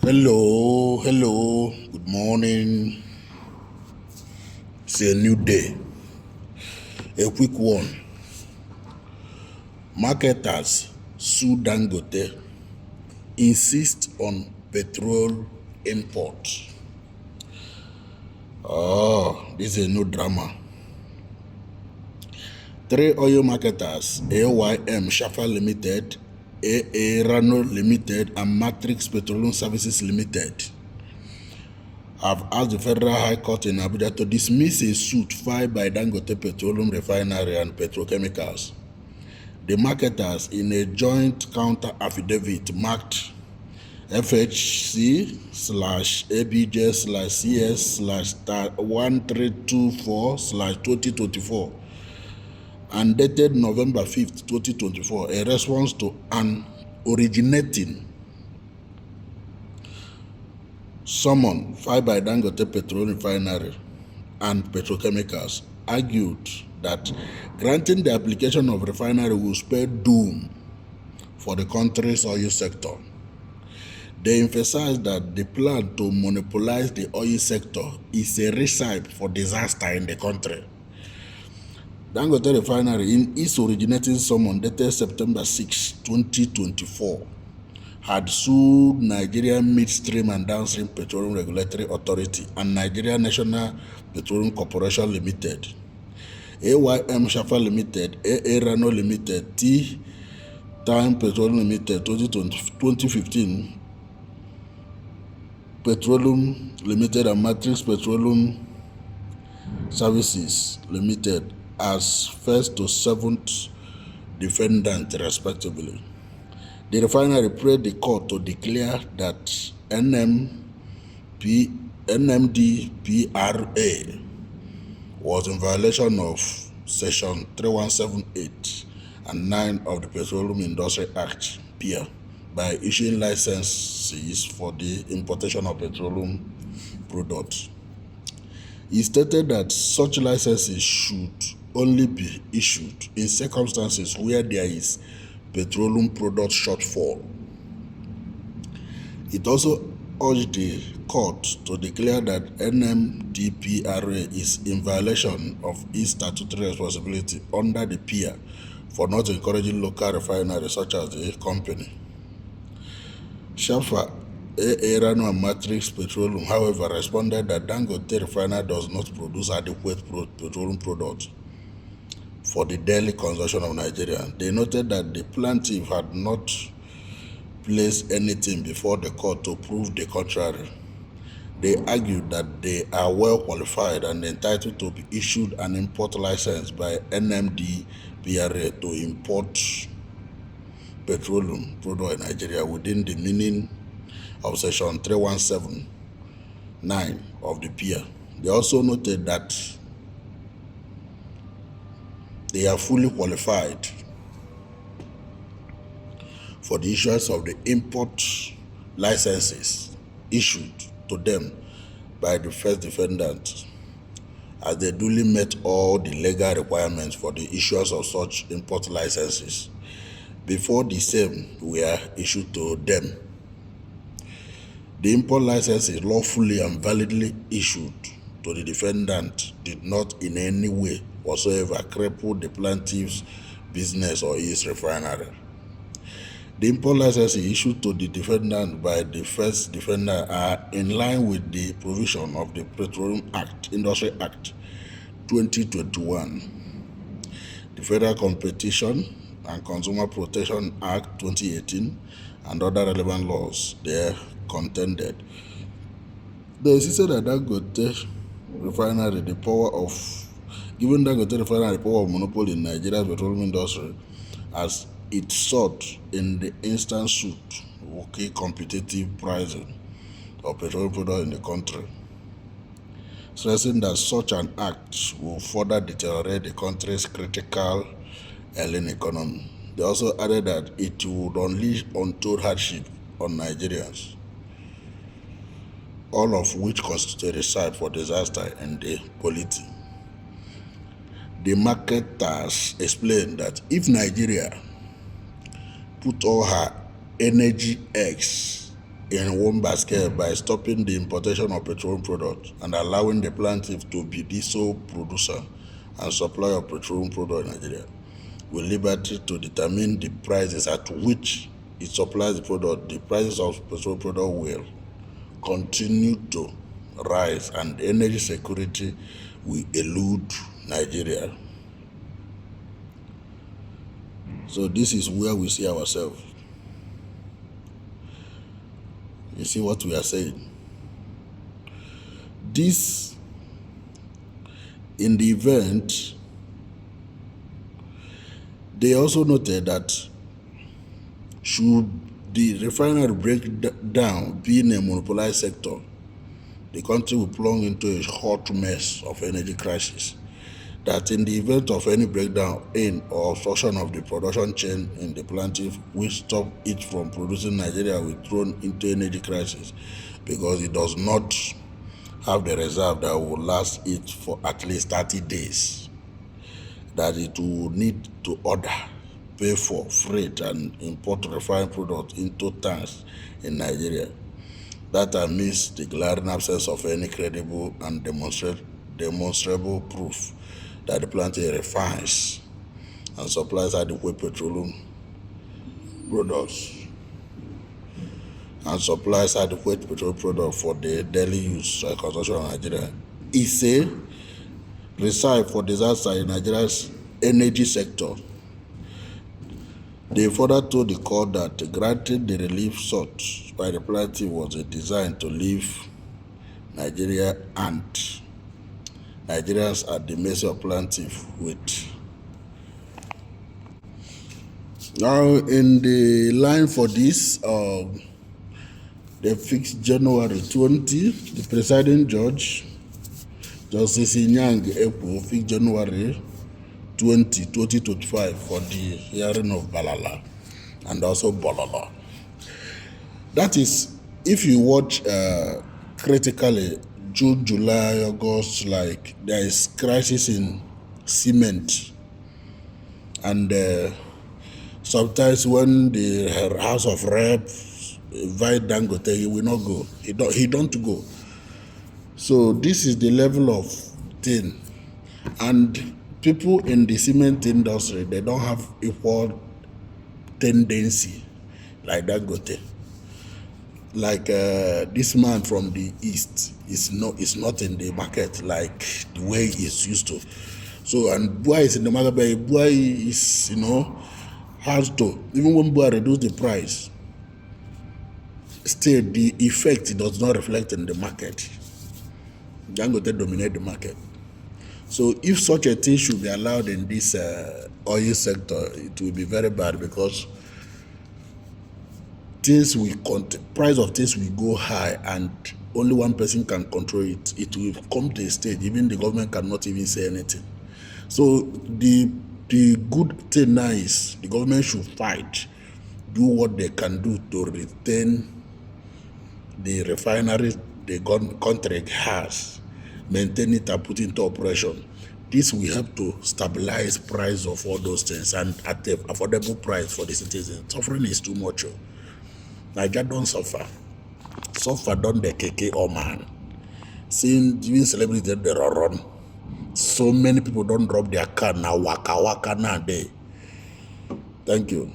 Hello, good morning. It's a new day. A quick one. Marketers Sue Dangote insist on petrol import. Oh, this is a new drama. Three oil marketers, AYM Shafa Limited, AA Rano Limited, and Matrix Petroleum Services Limited, have asked the Federal High Court in Abuja to dismiss a suit filed by Dangote Petroleum Refinery and Petrochemicals. The marketers, in a joint counter affidavit marked FHC/ABJ/CS/1324/2024 and dated November 5th, 2024, a response to an originating summon filed by Dangote Petroleum Refinery and Petrochemicals, argued that granting the application of refinery will spell doom for the country's oil sector. They emphasized that the plan to monopolize the oil sector is a recipe for disaster in the country. Dangote Refinery, in its originating summon dated September 6, 2024, had sued Nigerian Midstream and Downstream Petroleum Regulatory Authority and Nigeria National Petroleum Corporation Limited, AYM Shafa Limited, AA Rano Limited, Time Petroleum Limited, 2015, Petroleum Limited, and Matrix Petroleum Services Limited as first to seventh defendant, respectively. The refinery prayed the court to declare that NMDPRA was in violation of Section 3178 and 9 of the Petroleum Industry Act, PIA, by issuing licenses for the importation of petroleum products. He stated that such licenses should only be issued in circumstances where there is petroleum product shortfall. It also urged the court to declare that NMDPRA is in violation of its statutory responsibility under the PIA for not encouraging local refineries such as the company. Shafa, AA Rano, and Matrix Petroleum, however, responded that Dangote Refinery does not produce adequate petroleum products for the daily consumption of Nigeria. They noted that the plaintiff had not placed anything before the court to prove the contrary. They argued that they are well qualified and entitled to be issued an import license by NMDPRA to import petroleum product in Nigeria within the meaning of Section 3179 of the PIA. They also noted that they are fully qualified for the issuance of the import licenses issued to them by the first defendant, as they duly met all the legal requirements for the issuance of such import licenses before the same were issued to them. The import licenses lawfully and validly issued to the defendant did not in any way whatsoever cripple the plaintiff's business or his refinery. The import licenses issued to the defendant by the first defendant are in line with the provision of the Petroleum Act, Industry Act 2021, the Federal Competition and Consumer Protection Act 2018, and other relevant laws there contended. They insisted that Dangote Refinery, giving Dangote Refinery the power of monopoly in Nigeria's petroleum industry, as it sought in the instant suit key competitive pricing of petroleum products in the country, stressing that such an act will further deteriorate the country's critical ailing economy. They also added that it would unleash untold hardship on Nigerians, all of which constitute a recipe for disaster in the polity. The marketers explained that if Nigeria put all her energy eggs in one basket by stopping the importation of petroleum products and allowing the plaintiff to be the sole producer and supplier of petroleum products in Nigeria, with liberty to determine the prices at which it supplies the product. The prices of petroleum product will continue to rise and energy security will elude Nigeria. So this is where we see ourselves. You see what we are saying? This, in the event, they also noted that should the refinery break down, being a monopolized sector, the country will plunge into a hot mess of energy crisis. That in the event of any breakdown in or obstruction of the production chain in the plaintiff, which stop it from producing, Nigeria will thrown into energy crisis because it does not have the reserve that will last it for at least 30 days. That it will need to order, pay for freight and import refined products into tanks in Nigeria. That amidst the glaring absence of any credible and demonstrable proof that the plaintiff refines and supplies adequate petroleum products for the daily use and consumption of Nigeria. It's a recipe for disaster in Nigeria's energy sector. They further told the court that granting the relief sought by the plaintiff was a design to leave Nigeria and Nigerians at the mercy of plaintiff with. Now, in the line for this, they fixed January 20. The presiding judge, Justice Inyang Ekpo, fixed January 20, 2025 for the hearing of Balala and also Bolala. That is, if you watch critically, June, July, August, like there is crisis in cement, and sometimes when the House of Reps invite Dangote, he will not go. He don't go. So this is the level of thing, and people in the cement industry, they don't have equal tendency like Dangote. Like this man from the east is not in the market like the way he's used to. So, and Bua is in the market, but Bua is, has to, even when Bua reduce the price, still the effect does not reflect in the market. Dangote dominate the market. So if such a thing should be allowed in this oil sector, it will be very bad, because price of things will go high and only one person can control it. It will come to a stage, even the government cannot even say anything. So the good thing now is the government should fight, do what they can do to retain the refinery the country has, maintain it and put into operation. This will help to stabilize price of all those things and at an affordable price for the citizens. Suffering is too much. Nigeria don't suffer. Suffer don't the KK or man. Seeing even celebrities they run. So many people don't drop their car now, waka now day. Thank you.